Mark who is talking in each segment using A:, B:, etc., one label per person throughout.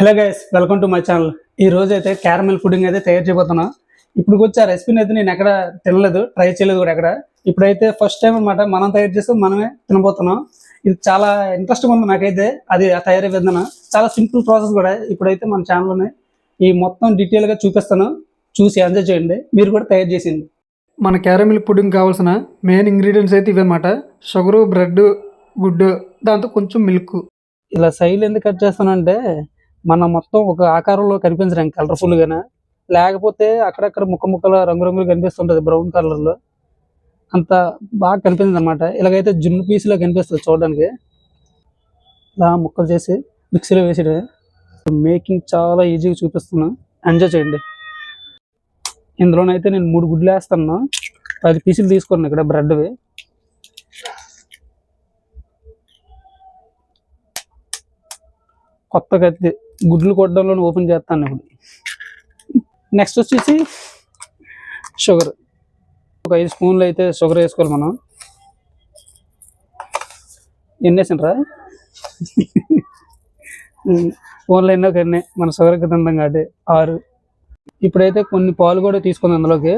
A: Hello guys, welcome to my channel. ఈ రోజు అయితే క్యారమెల్ పుడింగ్ అయితే తయారు చేయబోతున్నా. ఇప్పుడు వచ్చి ఆ రెసిపీని అయితే నేను ఎక్కడ తినలేదు, ట్రై చేయలేదు కూడా ఎక్కడ. ఇప్పుడైతే ఫస్ట్ టైం అనమాట మనం తయారు చేస్తే మనమే తినబోతున్నాం. ఇది చాలా ఇంట్రెస్ట్గా ఉంది నాకైతే. అది ఆ తయారీ విధానం చాలా సింపుల్ ప్రాసెస్ కూడా. ఇప్పుడైతే మన ఛానల్లోనే ఈ మొత్తం డీటెయిల్గా చూపిస్తాను, చూసి ఎంజాయ్ చేయండి. మీరు కూడా తయారు చేసింది. మన క్యారమెల్ పుడింగ్ కావాల్సిన మెయిన్ ఇంగ్రీడియంట్స్ అయితే ఇవన్నమాట: షుగరు, బ్రెడ్, గుడ్డు, దాంతో కొంచెం మిల్క్. ఇలా సైడ్ ఎందుకు కట్ చేస్తానంటే మనం మొత్తం ఒక ఆకారంలో కనిపించడానికి కలర్ఫుల్గానే, లేకపోతే అక్కడక్కడ ముక్కల రంగురంగులు కనిపిస్తుంటుంది బ్రౌన్ కలర్లో, అంత బాగా కనిపించింది అనమాట. ఇలాగైతే జున్ను పీసులో కనిపిస్తుంది చూడడానికి. ఇలా ముక్కలు చేసి మిక్సీలో వేసి మేకింగ్ చాలా ఈజీగా చూపిస్తున్నాను, ఎంజాయ్ చేయండి. ఇందులోనైతే నేను 3 గుడ్లు వేస్తాను. 10 పీసులు తీసుకున్నాను ఇక్కడ బ్రెడ్వి. కొత్తగా గుడ్లు కొట్టడంలో ఓపెన్ చేస్తాను ఇప్పుడు. నెక్స్ట్ వచ్చేసి షుగర్. ఒక 5 స్పూన్లు అయితే షుగర్ వేసుకోవాలి మనం. ఎన్ని వేసిండ్రా? ఫోన్లో ఎన్నో కన్నీ మన షుగర్కి తిందాం కాబట్టి 6. ఇప్పుడైతే కొన్ని పాలు కూడా తీసుకుంది అందులోకి.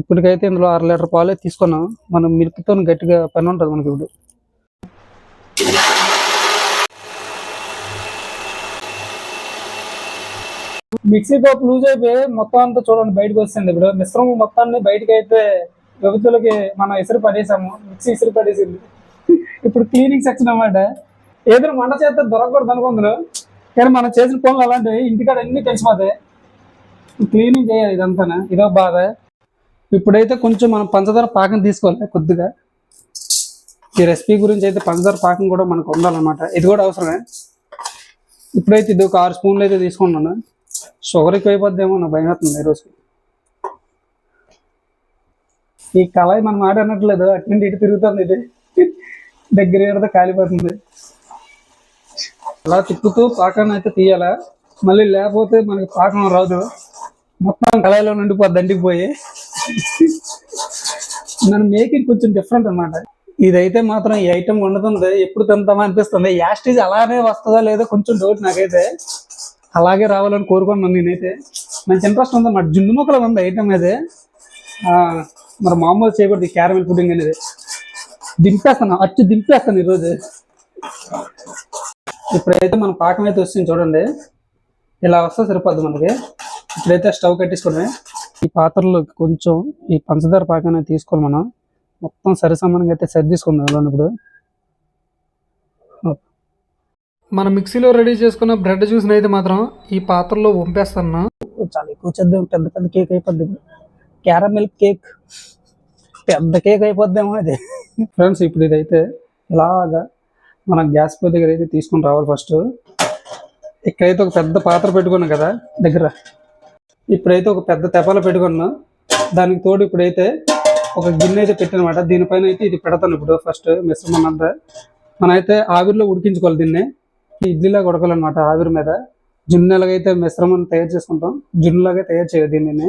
A: ఇప్పటికైతే ఇందులో 1/2 లీటర్ పాలే తీసుకున్నాం. మనం మిల్క్తో గట్టిగా పని ఉంటుంది మనకి. ఇప్పుడు మిక్సీ కప్ లూజ్ అయిపోయి మొత్తం అంతా చూడండి బయటకు వస్తుంది. ఇప్పుడు మిశ్రమం మొత్తాన్ని బయటకి అయితే వ్యవతులకి మనం ఇసురు పడేసాము, మిక్సీ ఇసురు పడేసింది. ఇప్పుడు క్లీనింగ్ సెక్షన్ అన్నమాట. ఏదైనా మంట చేస్తే దొరకకూడదు అనుకుందును, కానీ మనం చేసిన పనులు అలాంటివి ఇంటికాడ అన్ని తెలిసిపోతాయి. క్లీనింగ్ చేయాలి ఇదంతా, ఇదో బాధ. ఇప్పుడైతే కొంచెం మనం పంచదార పాకం తీసుకోవాలి కొద్దిగా. ఈ రెసిపీ గురించి అయితే పంచదార పాకం కూడా మనకు ఉండాలన్నమాట, ఇది కూడా అవసరమే. ఇప్పుడైతే ఇది ఒక 6 స్పూన్లు అయితే తీసుకున్నాను. షుగర్ ఎక్కువ అయిపోద్దేమో నాకు భయం అవుతుంది ఈరోజు. ఈ కళాయి మనం మాట అనట్లేదు, అట్నుండి ఇటు తిరుగుతుంది. ఇది దగ్గర ఏదో కాలిపోతుంది. అలా తిప్పుతూ పాకాన్ని అయితే తీయాలా, మళ్ళీ లేకపోతే మనకి పాకం రాదు, మొత్తం కళాయిలో నిండిపోద్ది అంటికిపోయి. మన మేకింగ్ కొంచెం డిఫరెంట్ అనమాట. ఇదైతే మాత్రం ఈ ఐటమ్ వండుతుంది ఎప్పుడు తింటామా అనిపిస్తుంది. యాస్టేజ్ అలానే వస్తుందా లేదో కొంచెం డౌట్ నాకైతే. అలాగే రావాలని కోరుకున్నాను నేనైతే. మంచి ఇంట్రెస్ట్ ఉంది అన్నమాట. జున్ను మొక్కలు ఉంది ఐటమ్ అయితే. మరి మామూలు చేయకూడదు ఈ క్యారమెల్ పుడింగ్ అనేది. దింపేస్తాను ఈరోజు. ఇప్పుడైతే మన పాకం అయితే వస్తుంది చూడండి. ఇలా వస్తే సరిపోద్ది మనకి. ఇప్పుడైతే స్టవ్ కట్టేసుకోవడమే. ఈ పాత్రలో కొంచెం ఈ పంచదార పాకాన్ని తీసుకోవాలి మనం. మొత్తం సరిసమానంగా అయితే సరి తీసుకుందాం అందులో. ఇప్పుడు మనం మిక్సీలో రెడీ చేసుకున్న బ్రెడ్ జ్యూస్ని అయితే మాత్రం ఈ పాత్రలో వంపేస్తాను. చాలా ఎక్కువ చేద్దాం, పెద్ద పెద్ద కేక్ అయిపోద్ది. క్యారమెల్ కేక్ పెద్ద కేక్ అయిపోద్దేమో ఇది. ఫ్రెండ్స్, ఇప్పుడు ఇదైతే ఇలాగా మనం గ్యాస్ పొయ్యి దగ్గర అయితే తీసుకొని రావాలి. ఫస్ట్ ఇక్కడైతే ఒక పెద్ద పాత్ర పెట్టుకున్నాం కదా దగ్గర. ఇప్పుడైతే ఒక పెద్ద తెపాల పెట్టుకున్నాం. దానికి తోడు ఇప్పుడైతే ఒక గిన్నె అయితే పెట్టనమాట. దీనిపైన అయితే ఇది పెడతాను ఇప్పుడు. ఫస్ట్ మిశ్రమం అంతా మనం అయితే ఆవిరిలో ఉడికించుకోవాలి. దీన్ని ఇడ్లీలాగా ఉడకాలన్నమాట ఆవిరి మీద. జున్నెలాగైతే మిశ్రమం తయారు చేసుకుంటాం, జున్నులాగా తయారు చేయాలి దీన్ని.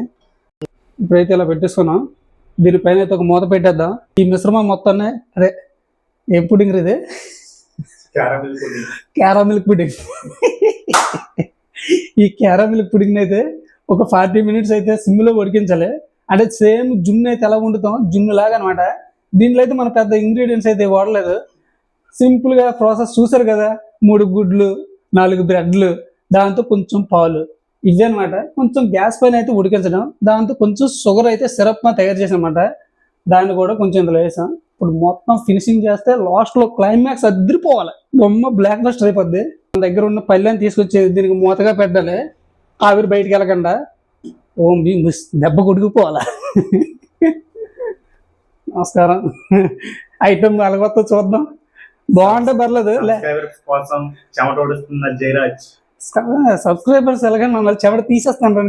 A: ఇప్పుడైతే ఇలా పెట్టేసుకున్నాం. దీనిపైన అయితే ఒక మూత పెట్టేద్దాం. ఈ మిశ్రమం మొత్తాన్ని, అదే ఏం పుడింగ్ ఇది? Caramel pudding. ఈ క్యారమిల్ పుడింగ్ అయితే ఒక 40 మినిట్స్ అయితే సిమ్లో ఉడికించాలి. అంటే సేమ్ జున్ను అయితే ఎలా వండుతాం, జున్ను లాగా అనమాట. దీంట్లో అయితే మన పెద్ద ఇంగ్రీడియంట్స్ అయితే వాడలేదు. సింపుల్గా ప్రాసెస్ చూసారు కదా. 3 గుడ్లు, 4 బ్రెడ్లు, దాంతో కొంచెం పాలు, ఇవి అనమాట. కొంచెం గ్యాస్ పైన అయితే ఉడికించడం, దాంతో కొంచెం షుగర్ అయితే సిరప్ తయారు చేసాం అనమాట. దాన్ని కూడా కొంచెం ఇందులో వేసాం. ఇప్పుడు మొత్తం ఫినిషింగ్ చేస్తే లాస్ట్లో క్లైమాక్స్ అదిరిపోవాలి. బొమ్మ బ్లాక్ బస్టర్ అయిపోద్ది. మన దగ్గర ఉన్న పళ్ళని తీసుకొచ్చి దీనికి మూతగా పెట్టాలి, ఆవిరి బయటికి వెళ్ళకుండా. ఓం బీ మిస్ దెబ్బ కొడుకుపోవాలా. నమస్కారం. ఐటమ్ అలగొత్త చూద్దాం. బాగుంటే పర్లేదు. సబ్స్క్రైబర్స్ ఎలాగని మమ్మల్ని చెమట తీసేస్తాను.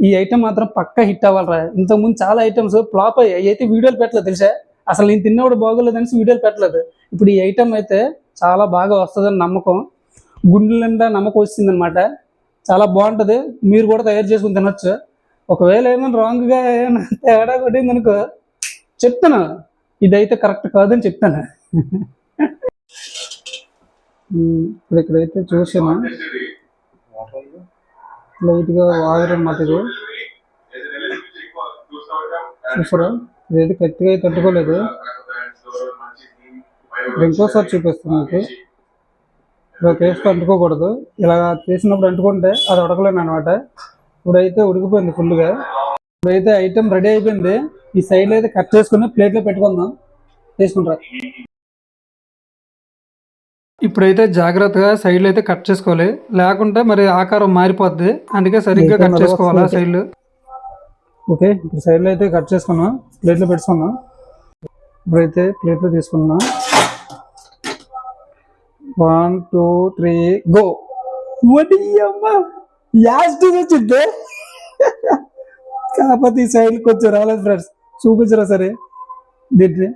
A: ఈ ఐటమ్ మాత్రం పక్కా హిట్ అవ్వాలరా. ఇంతకుముందు చాలా ఐటమ్స్ ఫ్లాప్ అయ్యాయి, అయితే వీడియోలు పెట్టలేదు తెలుసా. అసలు నేను తిన్నప్పుడు బాగోలేదు అనేసి వీడియోలు పెట్టలేదు. ఇప్పుడు ఈ ఐటమ్ అయితే చాలా బాగా వస్తుందని నమ్మకం, గుండెల నిండా నమ్మకం వచ్చింది అనమాట. చాలా బాగుంటుంది. మీరు కూడా తయారు చేసుకుని తినొచ్చు. ఒకవేళ ఏమైనా రాంగ్గా ఏమైనా తేడా కొట్టింది అనుకో చెప్తాను, ఇదైతే కరెక్ట్ కాదని చెప్తాను. ఇప్పుడు ఇక్కడైతే చూసాను లైట్గా వాటర్ అన్నమాట. ఇది చూసారా, ఇదైతే గట్టిగా అయితే తట్టుకోలేదు. ఇంకోసారి చూపిస్తాను మీకు. ఇలా చేస్తే అంటుకోకూడదు, ఇలా చేసినప్పుడు అంటుకుంటే అది ఉడకలేను అనమాట. ఇప్పుడైతే ఉడికిపోయింది ఫుల్గా. ఇప్పుడైతే ఐటెం రెడీ అయిపోయింది. ఈ సైడ్లో అయితే కట్ చేసుకుని ప్లేట్లో పెట్టుకుందాం. తీసుకుంటారా? ఇప్పుడైతే జాగ్రత్తగా సైడ్లో అయితే కట్ చేసుకోవాలి, లేకుంటే మరి ఆకారం మారిపోద్ది. అందుకే సరిగ్గా కట్ చేసుకోవాలా సైడ్లు. ఓకే, ఇప్పుడు సైడ్లో అయితే కట్ చేసుకున్నాం, ప్లేట్లో పెట్టుకున్నాం. ఇప్పుడైతే ప్లేట్లో తీసుకున్నాం. 1 2 3 గో. వడి అమ్మా, యాస్టి వచ్చింది. కాకపోతే ఈ సైడ్ కొంచెం రాలేదు ఫ్రెండ్స్, చూపించరా సరే. దీంట్లో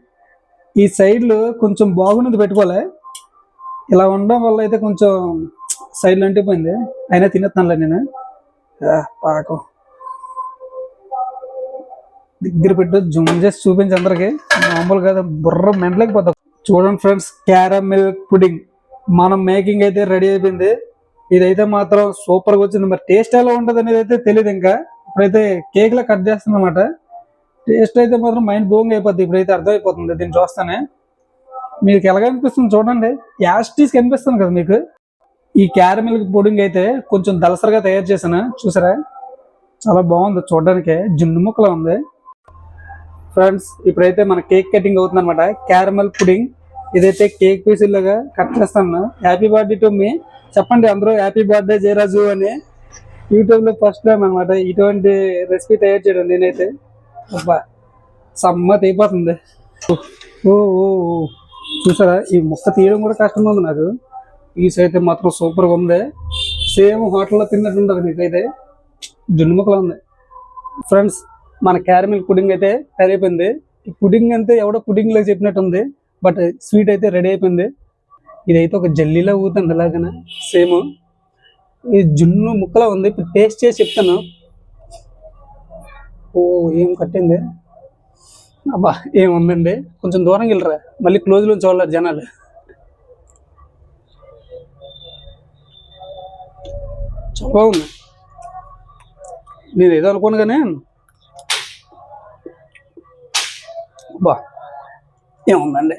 A: ఈ సైడ్లు కొంచెం బాగున్నది పెట్టుకోలే. ఇలా ఉండడం వల్ల అయితే కొంచెం సైడ్లు అంటిపోయింది. అయినా తినేస్తానులే నేను. పాకం దగ్గర పెట్టు, జూమ్ చేసి చూపించి అందరికి. మామూలు కదా, బుర్ర మెంటలేకపోతాం. చూడండి ఫ్రెండ్స్, క్యారమిల్ పుడింగ్ మనం మేకింగ్ అయితే రెడీ అయిపోయింది. ఇదైతే మాత్రం సూపర్గా వచ్చింది. మరి టేస్ట్ ఎలా ఉంటుంది అనేది అయితే తెలియదు. ఇంకా ఇప్పుడైతే కేక్ లా కట్ చేస్తుంది అనమాట. టేస్ట్ అయితే మాత్రం మైండ్ బ్లోయింగ్ అయిపోద్ది. ఇప్పుడైతే అర్థమైపోతుంది దీన్ని చూస్తానే. మీకు ఎలాగ అనిపిస్తుంది చూడండి, యాస్టీస్ కనిపిస్తుంది కదా మీకు. ఈ క్యారమిల్ పుడింగ్ అయితే కొంచెం దలసరిగా తయారు చేశాను, చూసారా. చాలా బాగుంది చూడడానికి, జున్ను ముక్కలా ఉంది. ఫ్రెండ్స్ ఇప్పుడైతే మన కేక్ కటింగ్ అవుతుంది అనమాట. క్యారమిల్ పుడింగ్ ఇదైతే కేక్ పీసులాగా కట్ చేస్తాను. హ్యాపీ బర్త్డే టు మీ చెప్పండి అందరూ, హ్యాపీ బర్త్డే జయరాజు అని. యూట్యూబ్లో ఫస్ట్ టైం అనమాట ఇటువంటి రెసిపీ తయారు చేయడం నేనైతే. అబ్బా సమ్మత్ అయిపోతుంది. ఓ ఓ చూసారా, ఈ ముక్క తీయడం కూడా కష్టంగా ఉంది నాకు. పీస్ అయితే మాత్రం సూపర్గా ఉంది, సేమ్ హోటల్లో తిన్నట్టు ఉంటుంది. మీకైతే జున్ను ముక్కలా ఉంది. ఫ్రెండ్స్ మన క్యారమిల్ పుడింగ్ అయితే రెడీ అయిపోయింది. ఈ పుడింగ్ అంతే ఎవడో పుడింగ్ లో చెప్పినట్టు ఉంది, బట్ స్వీట్ అయితే రెడీ అయిపోయింది. ఇదైతే ఒక జల్లీలో ఊగుతుంది అలాగనే సేమ్. ఈ జున్ను ముక్కలా ఉంది. ఇప్పుడు టేస్ట్ చేసి చెప్తాను. ఓ ఏం కట్టింది, అబ్బా ఏముందండి. కొంచెం దూరంగా వెళ్ళరా, మళ్ళీ క్లోజ్లో చూడలేరు జనాలు. చాలా బాగుంది. నేను ఏదో అనుకోను కానీ బా ఏముందండి.